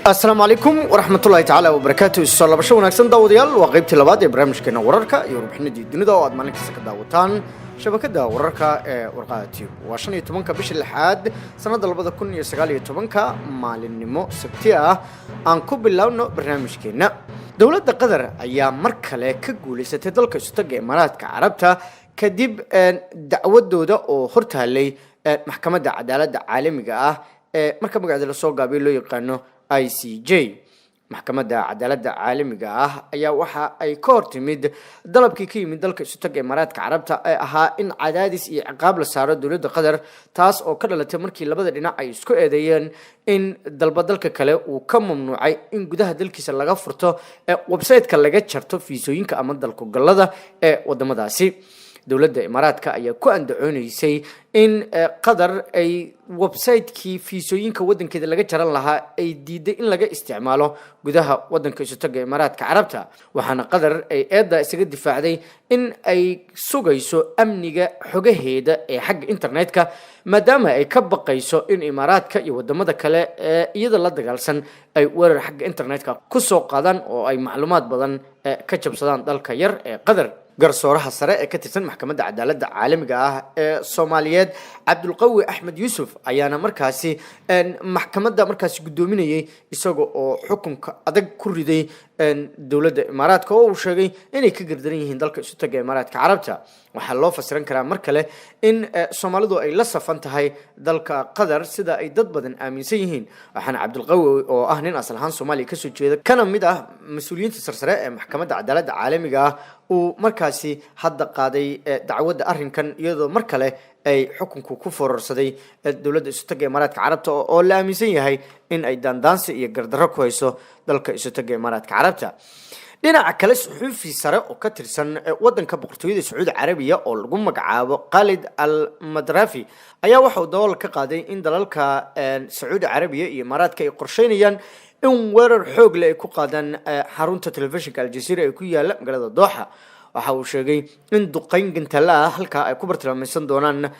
السلام عليكم ورحمة الله تعالى وبركاته. السلام عليكم ونكسن داوديال وقيبتي لبعض برنامج كنا ورركا يوربحنا دي الدنيا داود مالك سك داوتان شبكة ورركا ورقاتي وعشان يتمنك بش الحاد سنة دلبضة كن يسقال يتمنك مال النمو سبتيا أنكو بالله برنامج كنا دولة قدر أيام مركلة كقولي ستدلك استجى إمارات كعربتها كدب دعوة دودة أو خرتها لي محكمة عدالة عالمية marka magaceeda la soo gaabay loo yaqaano ICJ maxkamadda cadaaladda caalamiga ah ayaa waxa ay ka hortimid dalabkii ka yimid dalka isu tag Imaaraadka Carabta ee ahaa in cadaadis iyo ciqaab la saaro dawladda Qatar taas oo ka dhalatay markii labada dhinac ay isku eedeeyeen in dalka kale uu ka mamnuucay in gudaha dalkiisa laga furto website-ka laga jarto fiisooyinka ama dalku gallada ee wadamadaasi dawladda Imaaraadka ayaa ku andacoonaysay in Qatar ay website-kii fiisooyinka wadankeeda laga jaran lahaa ay diiday in laga isticmaalo gudaha wadanka isu taga Imaaraadka Carabta waxaana Qatar ay eedda isaga difaacday in ay sugayso amniga xogaheeda ee xagga internetka maadaama ay ka baqayso in Imaaraadka iyo wadamada kale iyada la dagaalsan ay weerar xagga internetka ku soo qaadaan oo ay macluumaad badan ka jabsadaan dalka yar ee Qatar garsooraha sare ee ka tirsan maxkamadda cadaaladda caalamiga ah ee Soomaaliyeed Cabdulqawi Axmed Yuusuf ayaana markaasi maxkamadda markaasi gudoominayay isagoo oo xukunka adag ku riday dawladda Imaaraadka oo uu sheegay inay ka gardaran yihiin dalka isu taga Imaaraadka Carabta waxaa loo fasiran karaa mar kale in Soomaalidu ay la safan tahay dalka Qatar sida ay dad badan aaminsan yihiin waxaana Cabdulqawi oo ah nin asal ahaan Soomaaliya ka soo jeeda kana mid ah mas'uuliyiinta sarsare ee maxkamadda cadaaladda caalamiga ah uu markaasi hadda qaaday dacwadda arrinkan iyadoo mar kale ay xukunku ku fororsaday dawladda isu taga Imaaraadka Carabta oo la aaminsan yahay in ay dandaansi iyo gardarro ku hayso dalka isu taga Imaaraadka Carabta dhinaca kale suxuufi sare oo ka tirsan wadanka boqortooyada Sacuudi Carabiya oo lagu magacaabo Khalid Al-Madrafi ayaa waxa uu dawal ka qaaday in dalalka Sacuudi Carabiya iyo Imaaraadka ay qorsheynayaan in weerar xoog leh ay ku qaadaan xarunta telefishinka Al Jazeera ee ku yaala magaalada Doha waxa uu sheegay in duqeyn gantala halka ay ku bartilmaameedsan doonaan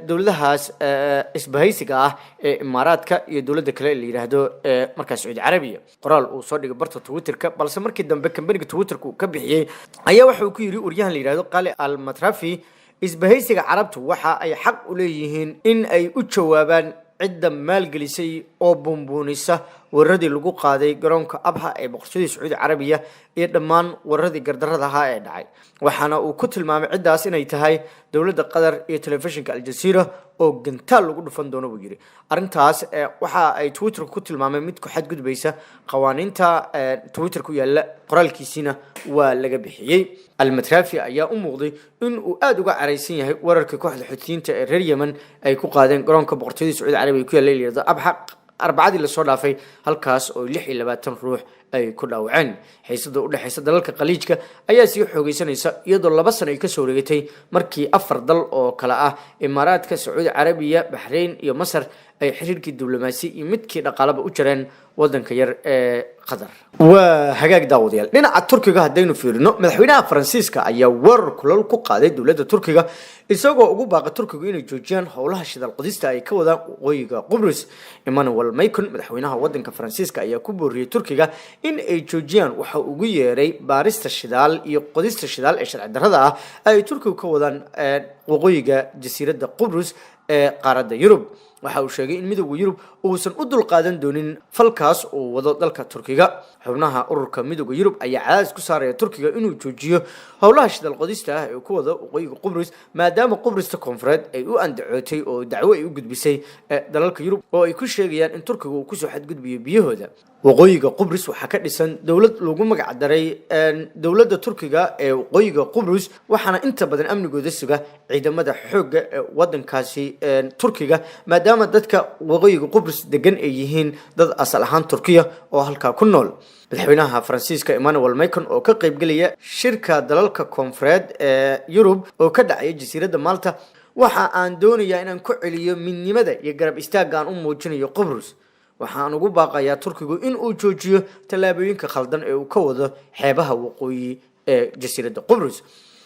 dawladahaas isbahaysiga ah ee Imaaraadka iyo dawladda kale la yiraahdo markaas Sacuudi Carabiya qoraal uu soo dhigay barta Twitterka balse markii dambe kambaniga Twitterka uu ka bixiyay ayaa waxa uu ku yiri uryahan la yiraahdo Khalid Al-Madrafi isbahaysiga Carabtu waxa ay xaq u leeyihiin in ay u jawaabaan cidda maalgelisay oo bumbuunisa waradii lagu qaaday garoonka Abha ee boqortooyada Sacuudi Carabiya iyo dhammaan waradii gardarrada ahaa ee dhacay waxaana uu ku tilmaamay ciddaas inay tahay dawladda Qatar iyo telefishinka Al Jazeera oo gantaal lagu dhufan doono buu yiri arrintaas waxa ay Twitter ku tilmaamay mid ku xadgudbaysa qawaaniinta Twitter ku yaala qoraalkiisina waa laga bixiyay Al-Madrafi ayaa u muuqday in uu aad uga careysan yahay wararka kooxda Xuutiyiinta ee reer Yemen ay ku qaadeen garoonka boqortooyada Sacuudi Carabiya ku yaala Abha arbacadii la soo dhaafay halkaas oo 26 ruux ay ku dhaawaceen xiisada u dhaxaysa dalalka qaliijka ayaa sii xoogeysanaysa iyadoo 2 sano ay ka soo wareegtay markii 4 dal oo kala ah Imaaraadka Sacuudi Carabiya Bahrain iyo Masar ay xiriirkii diblomaasi iyo midkii dhaqaalaba u jireen wadanka yar ee Qatar waa hagaag daawadayaal dhinaca Turkiga hadaynu fiirino madaxweynaha Faransiiska ayaa weerar kulal ku qaaday dawladda Turkiga isagoo ugu baaqay Turkiga inay joojiyaan howlaha shidaal qodista ay ka wadaan waqooyiga Qubrus Emmanuel Macron madaxweynaha wadanka Faransiiska ayaa ku booriyay Turkiga in ay joojiyaan waxa ugu yeeray baarista shidaal iyo qodista shidaal ee sharci darrada ah ay Turkiga ka wadaan waqooyiga jasiiradda Qubrus ee qaaradda Yurub waxa uu sheegay in midowga Yurub uusan u dul qaadan doonin falkaas oo wado dalka Turkiga xubnaha ururka midowga Yurub ayaa cadaadis ku saaraya Turkiga inuu joojiyo howlaha shidaal qodista ah ee ku wada waqooyiga Qubrus maadaama Qubrista koonfureed ay u andacootay oo dacwo ay u gudbisay dalalka Yurub oo ay ku sheegayaan in Turkiga uu ku soo xadgudbiyo biyahooda waqooyiga Qubrus waxa ka dhisan dawlad lagu magac daray dawladda Turkiga ee waqooyiga Qubrus waxaana inta badan amnigooda suga ciidamada xoogga ee wadankaasi Turkiga maadaama dadka waqooyiga Qubrus degan ay yihiin dad asal ahaan Turkiya oo halka ku nool madaxweynaha Faransiiska Emmanuel Macron oo ka qayb galaya shirka dalalka koonfureed ee Yurub oo ka dhacay jasiiradda Malta waxa aan doonayaa inaan ku celiyo midnimada iyo garab istaaga aan u muujinayo Qubrus waxaan ugu baaqayaa Turkigu in uu joojiyo talaabooyinka khaldan ee uu ka wado xeebaha waqooyi ee jasiiradda Qubrus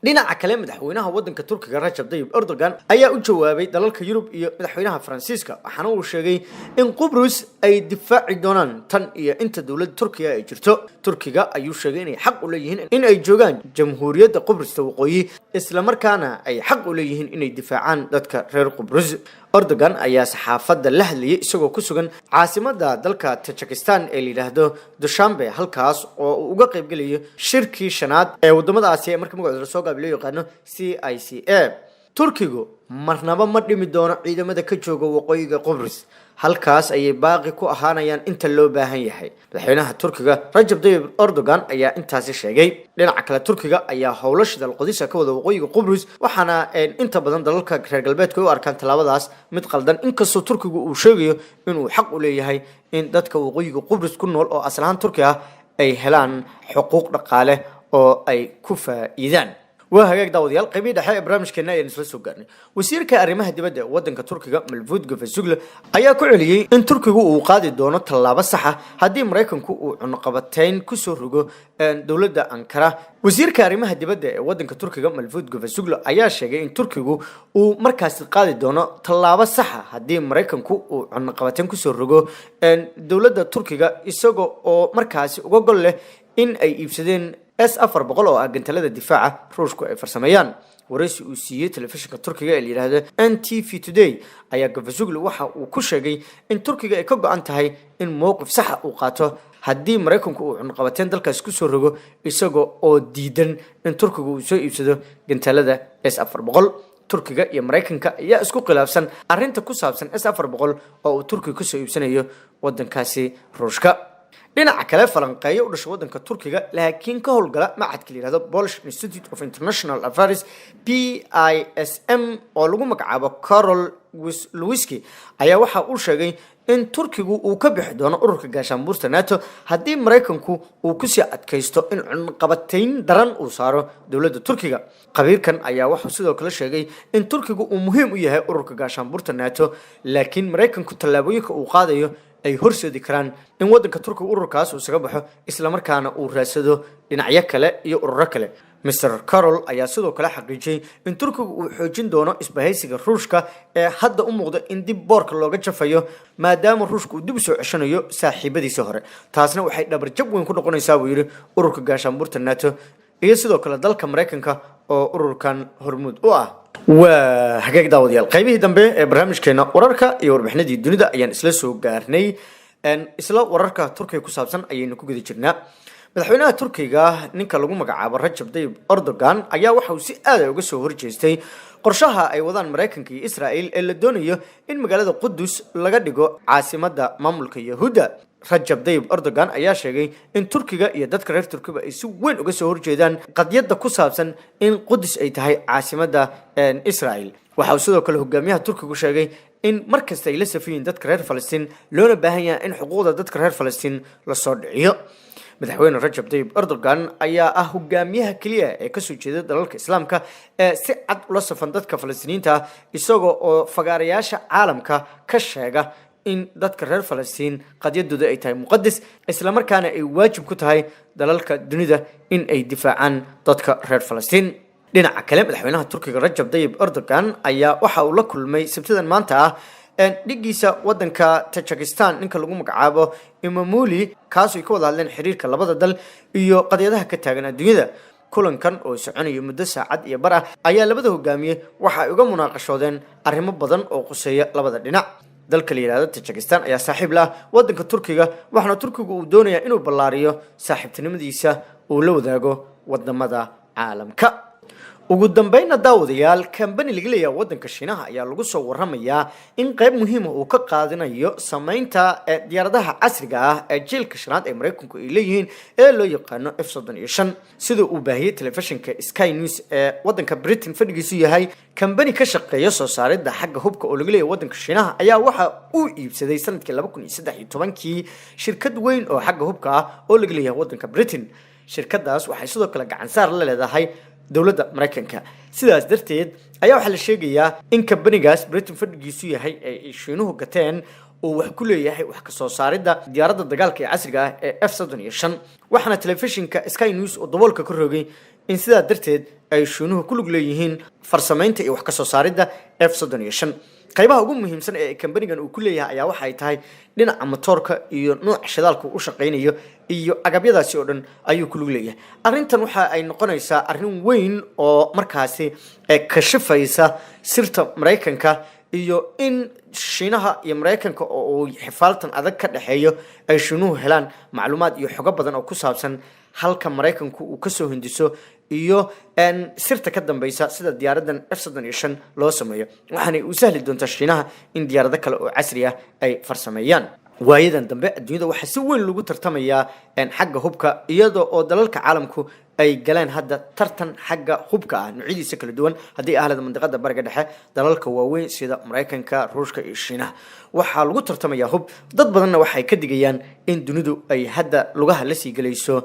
dhinaca kale madaxweynaha wadanka Turkiga Rajab Tayyip Erdogan ayaa u jawaabay dalalka Yurub iyo madaxweynaha Faransiiska waxaana uu sheegay in Qubrus ay difaaci doonaan tan iyo inta dawladda Turkiga ay jirto Turkiga ayuu sheegay inay xaq u leeyihiin in ay joogaan jamhuuriyadda Qubrus waqooyi isla markaana ay xaq u leeyihiin inay difaacaan dadka reer Qubrus Erdogan ayaa saxaafadda la hadlayay isagoo ku sugan caasimadda dalka Tajikistan ee la yiraahdo Dushanbe halkaas oo uu uga qayb galayo shirkii shanaad ee wadamada Aasiya markii magaceeda soo gaabiyo yaqaano CICA Turkigu marnaba ma dhimi doono ciidamada ka jooga waqooyiga Qubrus halkaas ayay baaqi ku ahaanayaan inta loo baahan yahay madaxweynaha Turkiga Rajab Tayyip Erdogan ayaa intaasi sheegay dhinaca kale Turkiga ayaa howlashada qodisa ka wada waqooyiga Qubrus waxaana inta badan dalalka reer galbeedka u arkaan talaabadaas mid qaldan inkastoo Turkigu uu sheegayo inuu xaq u leeyahay in dadka waqooyiga Qubrus ku nool oo aslahan Turkiga ay helaan xuquuq dhaqaale oo ay ku faa'iidaan وهاجاك داوديال قبيل حي برامج كنا ينسلسو قرني وسير كأرمها دبدة ودن كتركيا ملفود جفزوجل أيا كعليي إن تركيا وقاضي دونه طلاب الصحة هدي مريكن كو عنقبتين كسرجو دولة أنقرة وزير كأرمها دبدة ودن كتركيا ملفود جفزوجل أيا شيء إن تركيا ومركز القاضي دونه طلاب الصحة هدي مريكن كو عنقبتين كسرجو دولة تركيا يسوق أو مركز وقول له إن أي يفسدين S4 oo ah gantalada difaaca Ruushku ay farsameeyaan waraysi uu siiyay telefishinka Turkiga ee yiraahdo NTV Today ayaa Gafazuglu waxa uu ku sheegay in Turkiga ay ka go'an tahay in mowqif sax ah uu qaato haddii Mareykanku uu cunqabateen dalkaas ku soo rogo isagoo oo diidan in Turkigu uu soo iibsado gantalada S4 Turkiga iyo Mareykanka ayaa isku khilaafsan arrinta ku saabsan S4 oo uu Turkiga ku soo iibsanayo wadankaasi Ruushka dhinaca kale falanqeeyo u dhashay wadanka Turkiga laakiin ka howlgala macadka la yiraahdo Polish Institute of International Affairs PISM oo lagu magacaabo Karol Lewicki ayaa waxa uu sheegay in Turkigu uu ka bixi doono ururka gaashaanbuurta NATO haddii Mareykanku uu ku sii adkaysto in cunqabatayn daran uu saaro dawladda Turkiga qabiirkan ayaa waxa sidoo kale sheegay in Turkigu uu muhiim u yahay ururka gaashaanbuurta NATO laakiin Mareykanku tallaabooyinka uu qaadayo ay horseedi karaan in wadanka Turkiga ururkaas uu isaga baxo isla markaana uu raasado dhinacyo kale iyo ururo kale Mr. Karol ayaa sidoo kale xaqiijiyay in Turkiga uu xoojin doono isbahaysiga Ruushka ee hadda u muuqda in dib boorka looga jafayo maadaama Ruushku uu dib u soo ceshanayo saaxiibadiisa hore taasna waxay dhabar jab weyn ku noqonaysaa buu yiri ururka gaashaanbuurta NATO iyo sidoo kale dalka Mareykanka oo ururkan hormuud u ah وهاجاك داوديال قيبه دنبه برنامجكنا ورarka iyo warbixinadii dunida ayaan isla soo gaarnay isla wararka Turkiga ku saabsan ayaynu ku gudi jirnaa madaxweynaha Turkiga ninka lagu magacaabo Rajab Tayyip Erdogan ayaa waxa uu si aad uga soo horjeestay qorshaha ay wadaan Mareykanka iyo Israa'iil ee la doonayo in magaalada Qudus laga dhigo caasimadda maamulka Yahuuda Rajab Tayyip Erdogan ayaa sheegay in Turkiga iyo dadka reer Turkiga ay si weyn uga soo horjeedaan qadiyadda ku saabsan in Qudus ay tahay caasimadda Israa'iil waxa uu sidoo kale hogaamiyaha Turkiga sheegay in markasta ay la safiin dadka reer Falastiin loona baahan yahay in xuquuqda dadka reer Falastiin la soo dhiciyo madaxweyne Rajab Tayyip Erdogan ayaa ah hogaamiyaha kaliya ee ka soo jeeda dalalka Islaamka ee si cad ula safan dadka Falastiiniinta isagoo oo fagaarayaasha caalamka ka sheega in dadka reer Falastiin qadiyadooda ay tahay muqaddas isla markaana ay waajib ku tahay dalalka dunida in ay difaacaan dadka reer Falastiin dhinaca kale madaxweynaha Turkiga Rajab Tayyip Erdogan ayaa waxa uu la kulmay sabtidan maanta dhigiisa wadanka Tajikistan ninka lagu magacaabo Imamuli kaas oo ka wada hadleen xiriirka labada dal iyo qadiyadaha ka taagan adduunyada kulankan oo soconaya muddo saacad iyo bar ah ayaa labada hogaamiye waxa ay uga munaaqashoodeen arrimo badan oo quseeya labada dhinac dalka la yiraahdo Tajikistan ayaa saaxiib la wadanka Turkiga waxaana Turkigu uu doonayaa inuu ballaariyo saaxiibtinimadiisa oo la wadaago wadamada caalamka ugu dambeynna daawadayaal kambani laga leeyahay wadanka Shiinaha ayaa lagu soo waramayaa in qayb muhiim ah uu ka qaadanayo sameynta diyaaradaha casriga ah ee jiilka shanaad ee Mareykanku ay leeyihiin ee loo yaqaano F-35 sida uu baahiyay telefishinka Sky News ee wadanka Britain fadhigiisu yahay kambani ka shaqeeya soo saaridda xagga hubka oo laga leeyahay wadanka Shiinaha ayaa waxa uu iibsaday sanadkii 2013 shirkad weyn oo xagga hubka ah oo laga leeyahay wadanka Britain shirkadaas waxay sidoo kale gacan saar la leedahay dawladda Mareykanka sidaas darteed ayaa waxa la sheegayaa in kambanigaas Britain fadhigiisu yahay ay Shiinuhu gateen oo wax ku leeyahay wax ka soo saaridda diyaaradda dagaalka ee casriga ah ee F-35 waxaana telefishinka Sky News oo daboolka ka rogay in sidaa darteed ay shiinuhu ku lug leeyihiin farsamaynta iyo wax ka soo saaridda F-35 qaybaha ugu muhiimsan ee kambanigan uu ku leeyahay ayaa waxa ay tahay dhinaca matoorka iyo nooca shidaalka uu shaqeynayo iyo agabyadaasi oo dhan ayuu ku lug leeyahay arrintan waxa ay noqonaysaa arrin weyn oo markaasi kashifaysa sirta Mareykanka iyo in shiinaha iyo Mareykanka oo xifaaltan adag ka dhaxeeyo ay shiinuhu helaan macluumaad iyo xogo badan oo ku saabsan halka Mareykanku uu ka soo hindiso iyo sirta ka dambaysa sida diyaaradan F-35 loo sameeyo waxaana u sahli doontaa shiinaha in diyaarado kale oo casri ah ay farsameeyaan waayadan dambe adduunyada waxa si weyn lagu tartamayaa xagga hubka iyadoo oo dalalka caalamku ay galeen hadda tartan xagga hubka ah nuucyadiisa kala duwan haddii ahlada mandiqada bariga dhexe dalalka waaweyn sida Mareykanka Ruushka iyo Shiinaha waxaa lagu tartamayaa hub dad badanna waxay ka digayaan in dunidu ay hadda lugaha la sii galayso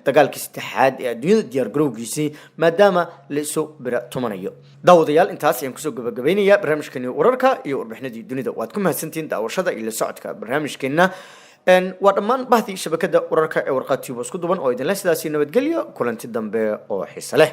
dagaalkii saddexaad ee adduunyada diyaar garowgiisii maadaama la isu bira tumanayo daawadayaal intaas ayaan kusoo gabagabaynayaa barnaamijkeeni wararka iyo warbixinadii dunida waad ku mahadsantihiin daawashada iyo la socodka barnaamijkeena waa dhammaan bahdii shabakada wararka ee warqaad tube isku duban oo idinla sidaasi nabadgelyo kulanti dambe oo xiiso leh